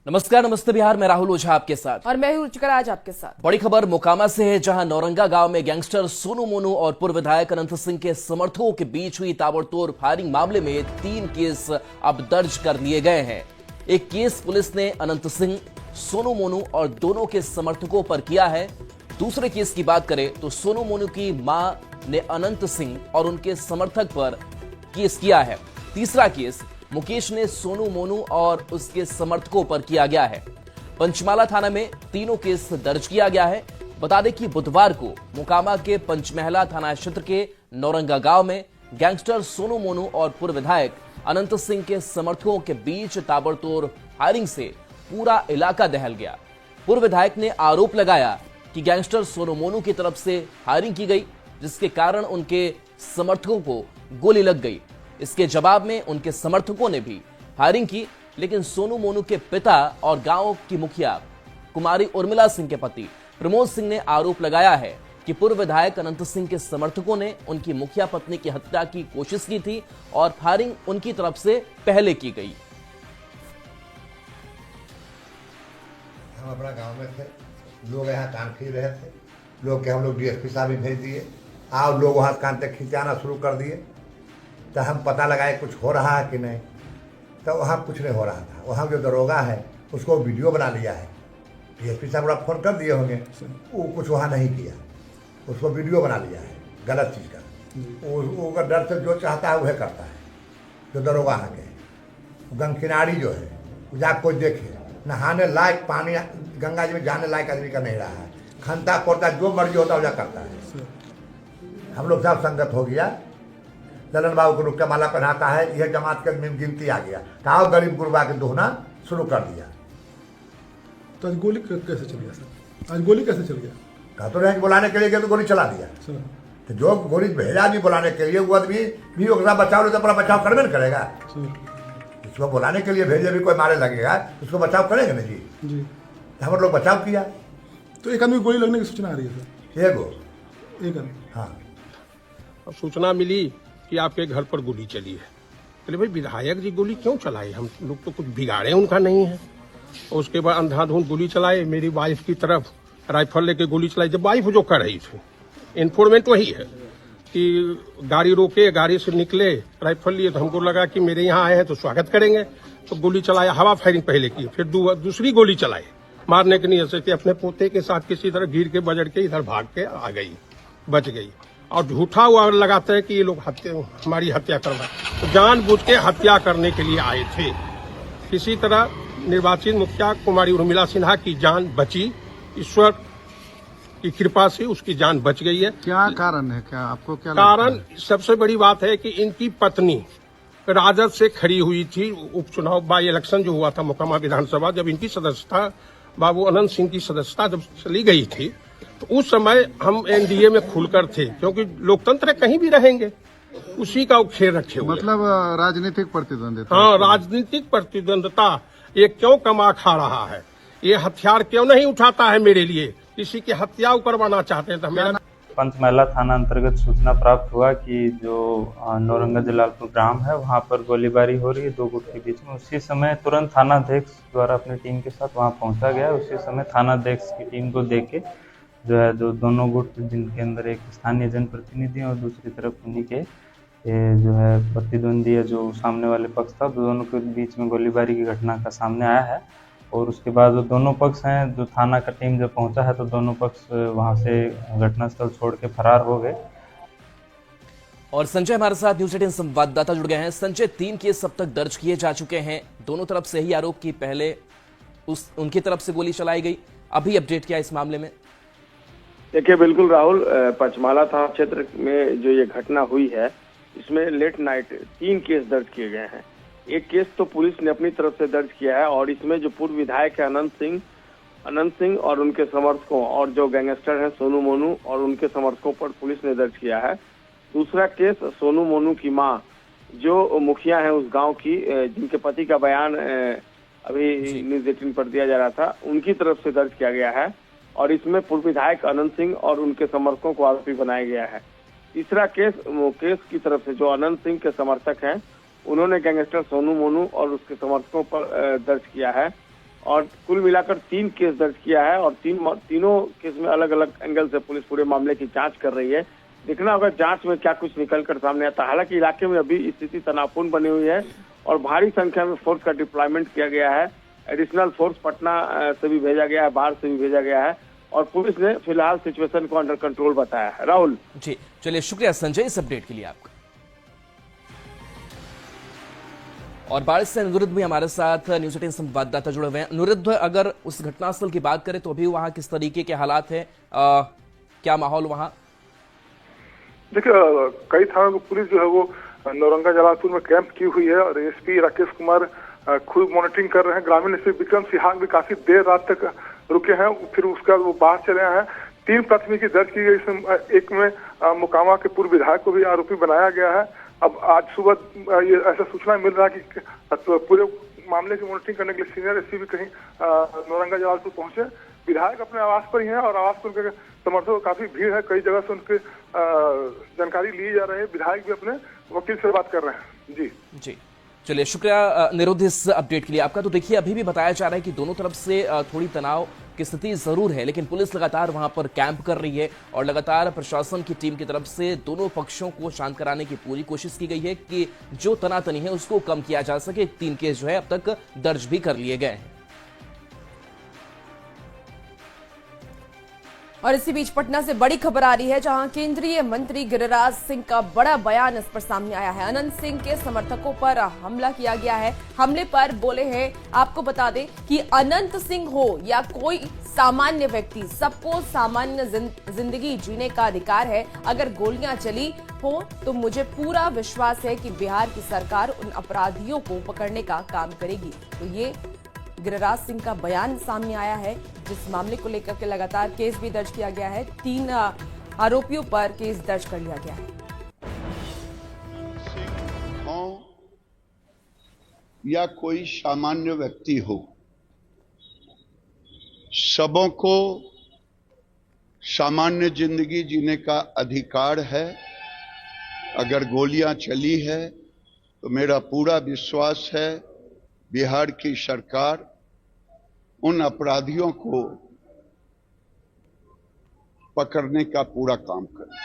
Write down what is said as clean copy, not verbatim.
नमस्कार, नमस्ते बिहार में राहुल ओझा आपके साथ और मैं हूं रुचिका आज आपके साथ। बड़ी खबर मोकामा से है, जहां नौरंगा गांव में गैंगस्टर सोनू मोनू और पूर्व विधायक अनंत सिंह के समर्थकों के बीच हुई ताबड़तोड़ फायरिंग मामले में 3 केस अब दर्ज कर लिए गए हैं। एक केस पुलिस ने अनंत सिंह, सोनू मोनू और दोनों के समर्थकों पर किया है। दूसरे केस की बात करें तो सोनू मोनू की मां ने अनंत सिंह और उनके समर्थक पर केस किया है। तीसरा केस मुकेश ने सोनू मोनू और उसके समर्थकों पर किया गया है। पंचमाला थाना में तीनों केस दर्ज किया गया है। बता दें कि बुधवार को मोकामा के पंचमहला थाना क्षेत्र के नौरंगा गांव में गैंगस्टर सोनू मोनू और पूर्व विधायक अनंत सिंह के समर्थकों के बीच ताबड़तोड़ फायरिंग से पूरा इलाका दहल गया। पूर्व विधायक ने आरोप लगाया कि गैंगस्टर सोनू मोनू की तरफ से फायरिंग की गई, जिसके कारण उनके समर्थकों को गोली लग गई। इसके जवाब में उनके समर्थकों ने भी फायरिंग की, लेकिन सोनू मोनू के पिता और गांव की मुखिया कुमारी उर्मिला सिंह के पति प्रमोद सिंह ने आरोप लगाया है कि पूर्व विधायक अनंत सिंह के समर्थकों ने उनकी मुखिया पत्नी की हत्या की कोशिश की थी और फायरिंग उनकी तरफ से पहले की गई। हम अपना गांव में थे, लोग यहाँ कान खींच रहे थे, लोग के हम लोग डीएसपी साहब भी भेज दिए, आओ लोग वहाँ कान तक खिंचाना शुरू कर दिए। तो हम पता लगाए कुछ हो रहा है कि नहीं, तो वहाँ कुछ नहीं हो रहा था। वहाँ जो दरोगा है उसको वीडियो बना लिया है, डीएसपी साहब को फ़ोन कर दिए होंगे, वो कुछ वहाँ नहीं किया, उसको वीडियो बना लिया है गलत चीज़ का। वो अगर डर से जो चाहता है वह करता है। जो दरोगा है के गंग किनारी जो है वो जा कोई देखे, नहाने लायक पानी गंगा जी में जाने लायक आदमी का नहीं रहा है, खनता खोरता जो मर्जी होता वजह करता है। हम लोग सब संगत हो गया, ललन बाबू को रुक्का माला पहनाता है, यह जमात के गिनती आ गया, कहा गरीब गुरबा के दोहना शुरू कर दिया। तो आज गोली कैसे चल गया सर? आज गोली कैसे चल गया? कहा तो रहे बुलाने के लिए गए तो गोली चला दिया। तो जो गोली भेजा भी बुलाने के लिए, वो आदमी भी ओकरा बचाव ले तो अपना बचाव करबे न करेगा। इसको बुलाने के लिए भेजे भी कोई मारे लगेगा, उसको बचाव करेंगे ना जी। तो हम लोग बचाव किया। तो एक आदमी गोली लगने की सूचना आ रही है सर? एक आदमी। हाँ, अब सूचना मिली कि आपके घर पर गोली चली है। चलिए भाई, विधायक जी गोली क्यों चलाए? हम लोग तो कुछ बिगाड़े उनका नहीं है। और उसके बाद अंधाधुंध गोली चलाए, मेरी वाइफ की तरफ राइफल लेके गोली चलाई। जब वाइफ जो कर रही थी, इन्फॉर्मेंट वही है कि गाड़ी रोके, गाड़ी से निकले, राइफल लिए, तो हमको लगा कि मेरे यहाँ आए हैं तो स्वागत करेंगे, तो गोली चलाया। हवा फायरिंग पहले की, फिर दूसरी गोली चलाई मारने के लिए, कि अपने पोते के साथ किसी तरह गिर के बजड़ के इधर भाग के आ गई, बच गई। और झूठा हुआ लगाते हैं कि ये लोग हमारी हत्या करवाए, तो जानबूझ के हत्या करने के लिए आए थे। किसी तरह निर्वाचित मुखिया कुमारी उर्मिला सिन्हा की जान बची, ईश्वर की कृपा से उसकी जान बच गई है। क्या कारण है? क्या आपको क्या कारण? सबसे बड़ी बात है कि इनकी पत्नी राजद से खड़ी हुई थी। उपचुनाव बाई इलेक्शन जो हुआ था मोकामा विधानसभा, जब इनकी सदस्यता बाबू अनंत सिंह की सदस्यता जब चली गई थी, तो उस समय हम एनडीए में खुलकर थे, क्योंकि लोकतंत्र कहीं भी रहेंगे, उसी का खेल रखे हुए। मतलब राजनीतिक प्रतिद्वंदिता? हाँ, राजनीतिक प्रतिद्वंदता ये क्यों कमा खा रहा है? ये हथियार क्यों नहीं उठाता है मेरे लिए? किसी की हत्या करवाना चाहते हैं तो हमें। पंचमहला थाना अंतर्गत सूचना प्राप्त हुआ कि जो नौरंगा जलालपुर ग्राम है वहां पर गोलीबारी हो रही है 2 गुट के बीच में। उसी समय तुरंत थानाध्यक्ष द्वारा अपनी टीम के साथ वहां पहुंचा गया। उसी समय थानाध्यक्ष की टीम को देख के जो है जो दोनों गुट, जिनके अंदर एक स्थानीय जनप्रतिनिधि और दूसरी तरफ उन्हीं के जो है प्रतिद्वंदी जो सामने वाले पक्ष था, दोनों के बीच में गोलीबारी की घटना का सामने आया है। और उसके बाद जो दोनों पक्ष हैं, जो थाना का टीम जब पहुंचा है तो दोनों पक्ष वहां से घटनास्थल छोड़ के फरार हो गए। और संजय हमारे साथ न्यूज 18 संवाददाता जुड़ गए हैं। संजय, 3 केस अब तक दर्ज किए जा चुके हैं, दोनों तरफ से ही आरोप की पहले उनकी तरफ से गोली चलाई गई, अभी अपडेट क्या इस मामले में? देखिए, बिल्कुल राहुल, पंचमाला थाना क्षेत्र में जो ये घटना हुई है, इसमें लेट नाइट 3 केस दर्ज किए गए हैं। एक केस तो पुलिस ने अपनी तरफ से दर्ज किया है, और इसमें जो पूर्व विधायक है अनंत सिंह और उनके समर्थकों, और जो गैंगस्टर हैं सोनू मोनू और उनके समर्थकों पर पुलिस ने दर्ज किया है। दूसरा केस सोनू मोनू की मां, जो मुखिया है उस गांव की, जिनके पति का बयान अभी न्यूज 18 पर दिया जा रहा था, उनकी तरफ से दर्ज किया गया है। और इसमें पूर्व विधायक अनंत सिंह और उनके समर्थकों को आरोपी बनाया गया है। तीसरा केस मुकेश की तरफ से, जो अनंत सिंह के समर्थक हैं, उन्होंने गैंगस्टर सोनू मोनू और उसके समर्थकों पर दर्ज किया है। और कुल मिलाकर 3 केस दर्ज किया है और तीनों केस में अलग अलग एंगल से पुलिस पूरे मामले की जांच कर रही है। देखना होगा जांच में क्या कुछ निकल कर सामने आता है। हालांकि इलाके में अभी स्थिति तनावपूर्ण बनी हुई है और भारी संख्या में फोर्स का डिप्लॉयमेंट किया गया है। एडिशनल फोर्स पटना से भी भेजा गया है, बाहर से भी भेजा गया है और पुलिस ने फिलहाल सिचुएशन को अंडर कंट्रोल बताया है। राहुल जी चलिए, शुक्रिया संजय इस अपडेट के लिए आपका। और बारिश से अनुरुद्ध भी हमारे साथ न्यूज 18 संवाददाता जुड़े हुए हैं। अनुरुद्ध, अगर उस घटनास्थल की बात करें तो अभी वहां किस तरीके के हालात हैं, क्या माहौल वहां? देखिए, कई थानों की पुलिस जो है वो नौरंगा जलालपुर में कैंप की हुई है और एसपी राकेश कुमार खुद मॉनिटरिंग कर रहे हैं। ग्रामीण एसपी विक्रम सिहाग भी काफी देर रात तक रुके हैं, फिर उसके बाद वो बाहर चले आए हैं। 3 प्राथमिकी दर्ज की गई, इसमें एक में मोकामा के पूर्व विधायक को भी आरोपी बनाया गया है। अब आज सुबह ये ऐसा सूचना मिल रहा है कि पूरे मामले की मॉनिटरिंग करने के लिए सीनियर एसपी भी कहीं नौरंगा जलालपुर पहुंचे। विधायक अपने आवास पर ही हैं और आवास पर उनके समर्थकों काफी भीड़ है, कई जगह से उनकी जानकारी ली जा रही है। विधायक भी अपने वकील से बात कर रहे हैं। जी चलिए, शुक्रिया निरुद्ध इस अपडेट के लिए आपका। तो देखिए, अभी भी बताया जा रहा है कि दोनों तरफ से थोड़ी तनाव की स्थिति जरूर है, लेकिन पुलिस लगातार वहां पर कैंप कर रही है और लगातार प्रशासन की टीम की तरफ से दोनों पक्षों को शांत कराने की पूरी कोशिश की गई है कि जो तनातनी है उसको कम किया जा सके। 3 केस जो है अब तक दर्ज भी कर लिए गए हैं। और इसी बीच पटना से बड़ी खबर आ रही है, जहां केंद्रीय मंत्री गिरिराज सिंह का बड़ा बयान इस पर सामने आया है। अनंत सिंह के समर्थकों पर हमला किया गया है। हमले पर बोले हैं, आपको बता दें कि अनंत सिंह हो या कोई सामान्य व्यक्ति, सबको सामान्य जिंदगी जीने का अधिकार है। अगर गोलियां चली हो तो मुझे पूरा विश्वास है कि बिहार की सरकार उन अपराधियों को पकड़ने का काम करेगी। तो ये गिरिराज सिंह का बयान सामने आया है, जिस मामले को लेकर के लगातार केस भी दर्ज किया गया है। 3 आरोपियों पर केस दर्ज कर लिया गया है। हो या कोई सामान्य व्यक्ति हो, सबों को सामान्य जिंदगी जीने का अधिकार है। अगर गोलियां चली है तो मेरा पूरा विश्वास है बिहार की सरकार उन अपराधियों को पकड़ने का पूरा काम करे।